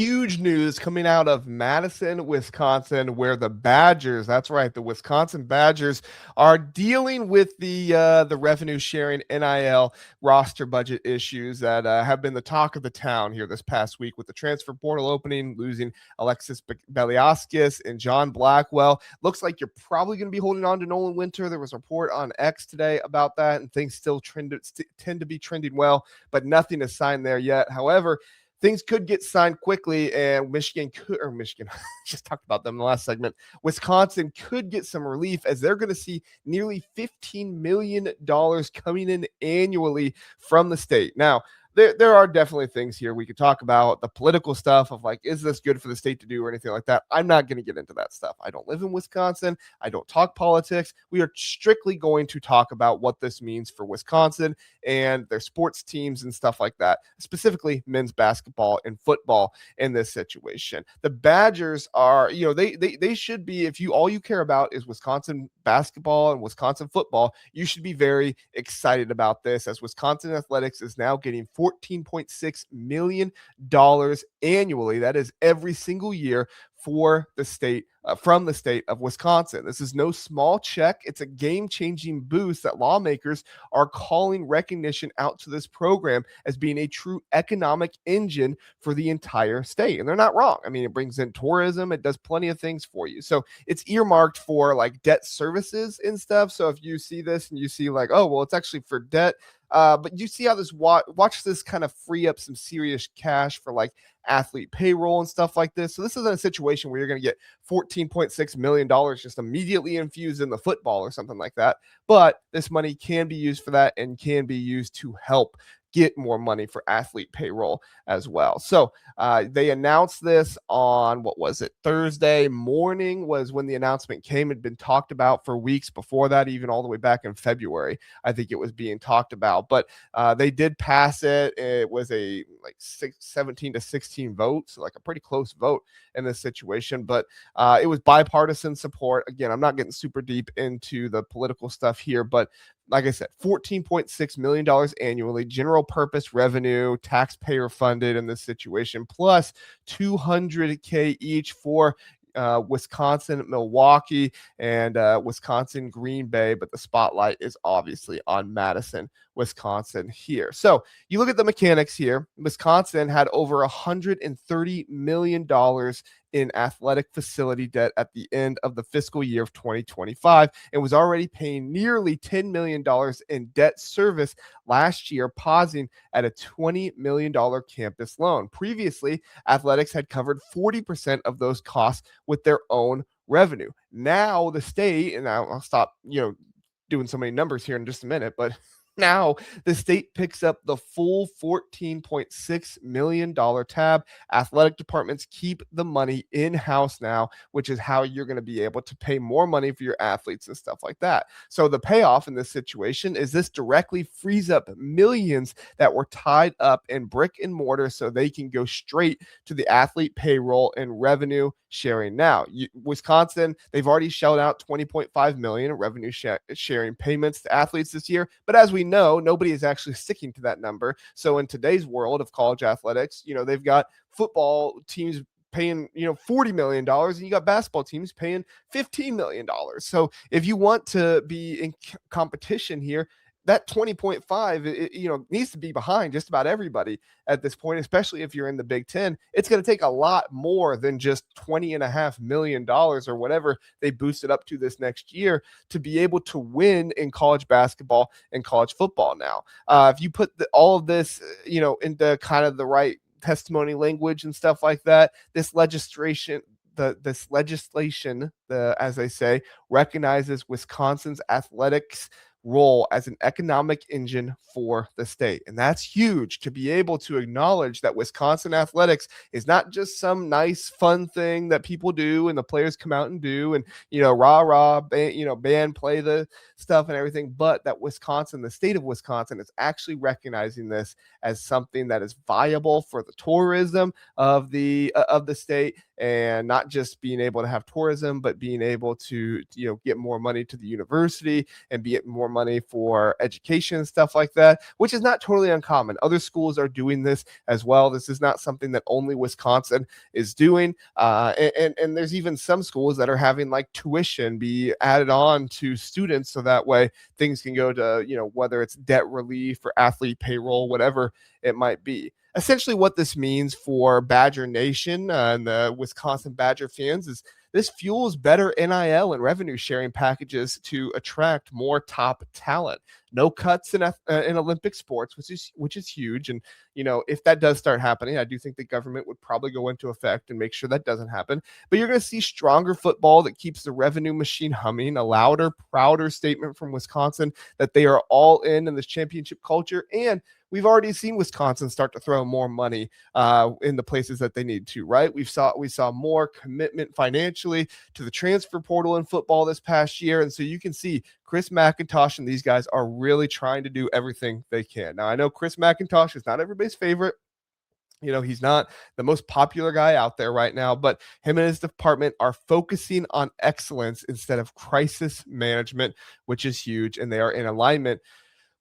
huge news coming out of Madison, Wisconsin, where the Badgers, that's right, the Wisconsin Badgers are dealing with the revenue sharing NIL roster budget issues that have been the talk of the town here this past week with the transfer portal opening, losing Alexis Beliaskis and John Blackwell. Looks like you're probably going to be holding on to Nolan Winter. There was a report on X today about that, and things still tend to be trending well, but nothing is signed there yet. However, things could get signed quickly, and Michigan just talked about them in the last segment. Wisconsin could get some relief as they're going to see nearly $15 million coming in annually from the state. Now, there are definitely things here we could talk about, the political stuff of like, is this good for the state to do or anything like that? I'm not going to get into that stuff. I don't live in Wisconsin. I don't talk politics. We are strictly going to talk about what this means for Wisconsin and their sports teams and stuff like that, specifically men's basketball and football in this situation. The Badgers are, they should be, if all you care about is Wisconsin basketball and Wisconsin football, you should be very excited about this, as Wisconsin athletics is now getting $14.6 million annually. That is every single year for the state, from the state of Wisconsin. This is no small check. It's a game-changing boost that lawmakers are calling recognition out to this program as being a true economic engine for the entire state. And they're not wrong. I mean, it brings in tourism. It does plenty of things for you. So it's earmarked for like debt services and stuff. So if you see this and you see like, oh, well, it's actually for debt. But you see how this watch this kind of free up some serious cash for like athlete payroll and stuff like this. So this isn't a situation where you're going to get $14.6 million just immediately infused in the football or something like that. But this money can be used for that and can be used to help get more money for athlete payroll as well. So they announced this on, Thursday morning was when the announcement came. It had been talked about for weeks before that, even all the way back in February. I think it was being talked about, but they did pass it. It was a 17-16 vote, so like a pretty close vote in this situation, but it was bipartisan support. Again, I'm not getting super deep into the political stuff here, but like I said, $14.6 million annually, general purpose revenue, taxpayer funded in this situation, plus $200K each for Wisconsin, Milwaukee, and Wisconsin, Green Bay, but the spotlight is obviously on Madison, Wisconsin here. So you look at the mechanics here. Wisconsin had over $130 million in athletic facility debt at the end of the fiscal year of 2025 and was already paying nearly $10 million in debt service last year, pausing at a $20 million campus loan. Previously, athletics had covered 40% of those costs with their own revenue. Now the state, and I'll stop, doing so many numbers here in just a minute, but now the state picks up the full $14.6 million tab. Athletic departments keep the money in-house now, which is how you're going to be able to pay more money for your athletes and stuff like that. So the payoff in this situation is this directly frees up millions that were tied up in brick and mortar so they can go straight to the athlete payroll and revenue sharing. Now, Wisconsin, they've already shelled out $20.5 million in revenue sharing payments to athletes this year, but as we know, nobody is actually sticking to that number. So in today's world of college athletics, they've got football teams paying, $40 million, and you got basketball teams paying $15 million. So if you want to be in competition here, that 20.5, needs to be behind just about everybody at this point, especially if you're in the Big Ten. It's going to take a lot more than just $20.5 million or whatever they boosted up to this next year to be able to win in college basketball and college football now. If you put all of this, into kind of the right testimony language and stuff like that, this legislation, as I say, recognizes Wisconsin's athletics role as an economic engine for the state. And that's huge, to be able to acknowledge that Wisconsin athletics is not just some nice fun thing that people do and the players come out and do and, rah, band, play the stuff and everything, but that Wisconsin, the state of Wisconsin, is actually recognizing this as something that is viable for the tourism of the state and not just being able to have tourism, but being able to, get more money to the university and get more money for education and stuff like that, which is not totally uncommon. Other schools are doing this as well. This is not something that only Wisconsin is doing. And there's even some schools that are having like tuition be added on to students, so that way things can go to, whether it's debt relief or athlete payroll, whatever it might be. Essentially, what this means for Badger Nation and the Wisconsin Badger fans is this fuels better NIL and revenue sharing packages to attract more top talent. No cuts in Olympic sports, which is huge. And if that does start happening, I do think the government would probably go into effect and make sure that doesn't happen. But you're going to see stronger football that keeps the revenue machine humming. A louder, prouder statement from Wisconsin that they are all in this championship culture. And we've already seen Wisconsin start to throw more money in the places that they need to, right? We saw more commitment financially to the transfer portal in football this past year. And so you can see Chris McIntosh and these guys are really trying to do everything they can. Now, I know Chris McIntosh is not everybody's favorite. He's not the most popular guy out there right now, but him and his department are focusing on excellence instead of crisis management, which is huge. And they are in alignment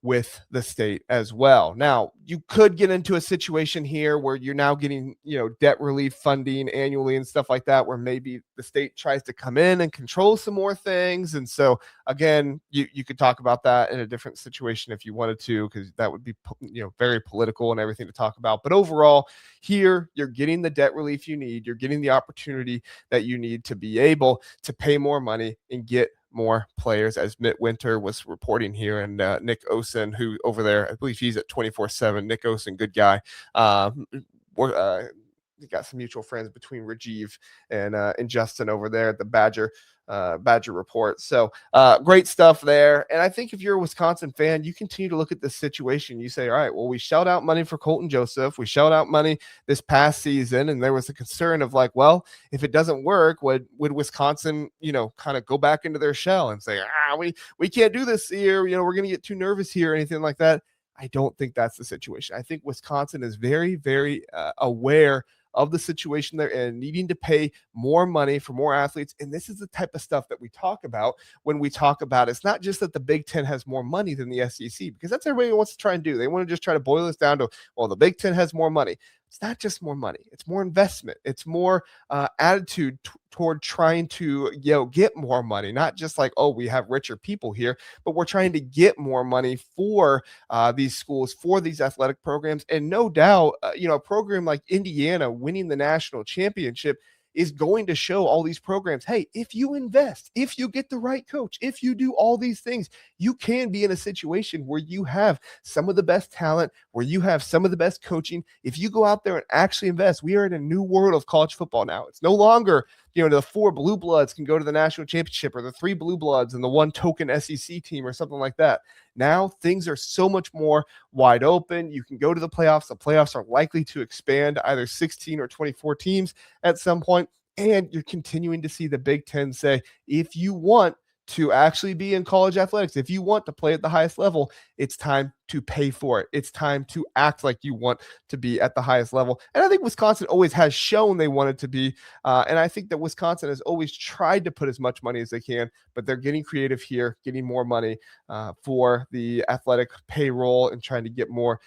with the state as well. Now, you could get into a situation here where you're now getting, debt relief funding annually and stuff like that, where maybe the state tries to come in and control some more things. And so again, you could talk about that in a different situation if you wanted to, because that would be, very political and everything to talk about. But overall, here you're getting the debt relief you need. You're getting the opportunity that you need to be able to pay more money and get more players, as Mitt Winter was reporting here, and Nick Osen, who over there, I believe he's at 24/7. Nick Osen, good guy. We got some mutual friends between Rajiv and Justin over there at the Badger Report. So great stuff there. And I think if you're a Wisconsin fan, you continue to look at this situation. You say, all right, well, we shelled out money for Colton Joseph. We shelled out money this past season. And there was a concern of like, well, if it doesn't work, would Wisconsin, kind of go back into their shell and say, we can't do this here. We're going to get too nervous here or anything like that. I don't think that's the situation. I think Wisconsin is very, very aware of the situation they're in, needing to pay more money for more athletes. And this is the type of stuff that we talk about when we talk about it's not just that the Big Ten has more money than the SEC, because that's everybody wants to try and do. They want to just try to boil this down to, well, the Big Ten has more money. It's not just more money. It's more investment. It's more attitude toward trying to, get more money, not just like, oh, we have richer people here, but we're trying to get more money for these schools, for these athletic programs. And no doubt, a program like Indiana winning the national championship is going to show all these programs, hey, if you invest, if you get the right coach, if you do all these things, you can be in a situation where you have some of the best talent, where you have some of the best coaching. If you go out there and actually invest, we are in a new world of college football now. It's no longer, the 4 blue bloods can go to the national championship, or the 3 blue bloods and the 1 token SEC team or something like that. Now things are so much more wide open. You can go to the playoffs. The playoffs are likely to expand either 16 or 24 teams at some point. And you're continuing to see the Big Ten say, if you want to actually be in college athletics, if you want to play at the highest level, it's time to pay for it. It's time to act like you want to be at the highest level. And I think Wisconsin always has shown they wanted to be. And I think that Wisconsin has always tried to put as much money as they can, but they're getting creative here, getting more money for the athletic payroll and trying to get more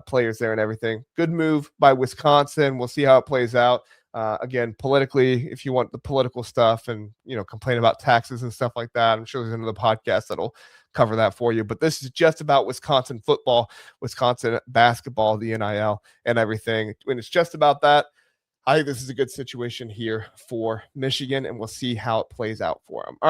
players there and everything. Good move by Wisconsin. We'll see how it plays out. Again, politically, if you want the political stuff and, complain about taxes and stuff like that, I'm sure there's another podcast that'll cover that for you. But this is just about Wisconsin football, Wisconsin basketball, the NIL and everything. When it's just about that, I think this is a good situation here for Michigan, and we'll see how it plays out for them. All right.